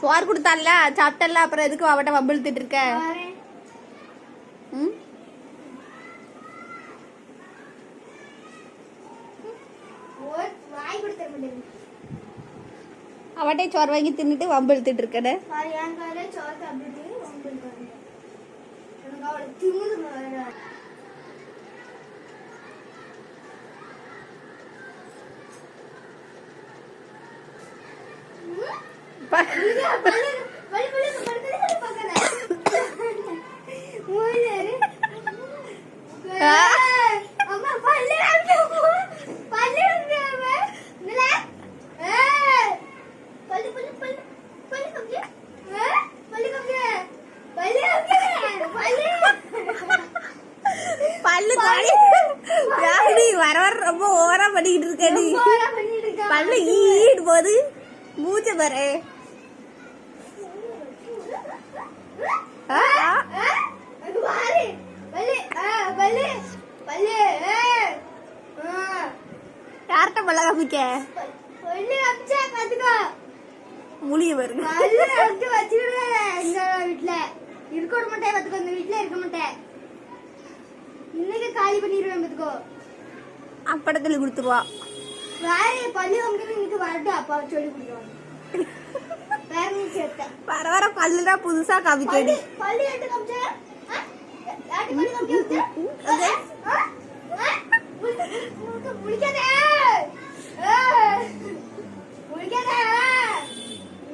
சோறு கொடுத்தால சாப்பிட்டல, அப்புறம் எதுக்கு அவட்ட வம்பிழுத்துட்டு இருக்க? அவட்டே சோறு வாங்கி தின்னுட்டு வம்பிழுத்துட்டு இருக்கட. வர வர ரொம்ப ஓவரா பண்ணிக்கிட்டு இருக்கடி. பல்லு ஈடு போது மூச்ச பாரு. யார்கிட்ட பல்ல காமிக்க? முழிய பாருங்க. வீட்டுல இருக்க மாட்டேன் பாத்துக்கோ. இந்த வீட்டுல இருக்க மாட்டேன். இன்னைக்கு காலி பண்ணிடுவேன் பாத்துக்கோ. அப்படத்துல கொடுத்துருவா. வேற பள்ளி வந்து இன்னைக்கு வரட்டும், அப்பா சொல்லி கொடுத்துருவாங்க. வேற நீ சேர்த்த வர வர பல்லுதான் புதுசா காமிக்கடி. பள்ளி எட்டு காமிச்சா யாட்டி பள்ளி காமிச்சா முடிக்காதே முடிக்காதே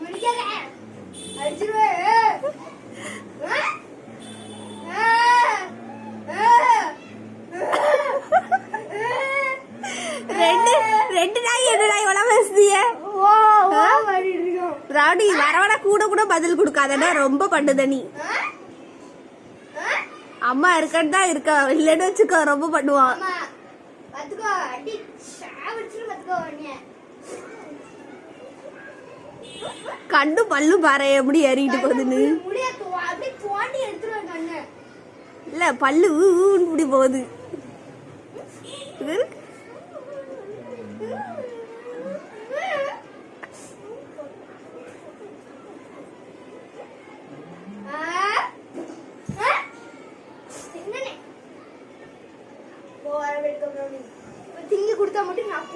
முடிக்காதே அடிச்சுருவே. ரெண்டு நாய் என்ன நாய் வள பேசுதிய? ராடி வர வர கூட கூட பதில் கொடுக்காதடா, ரொம்ப பண்ணுத நீ. அம்மா இருக்கா இருக்கா, இல்லன்னு வச்சுக்கோ ரொம்ப பண்ணுவான். கண்டு பல்லு பாரு எப்படி ஏறிட்டு போகுதுன்னு. இல்ல பல்லு இப்படி போகுது. திங்கி கொடுத்தா மட்டும் நான்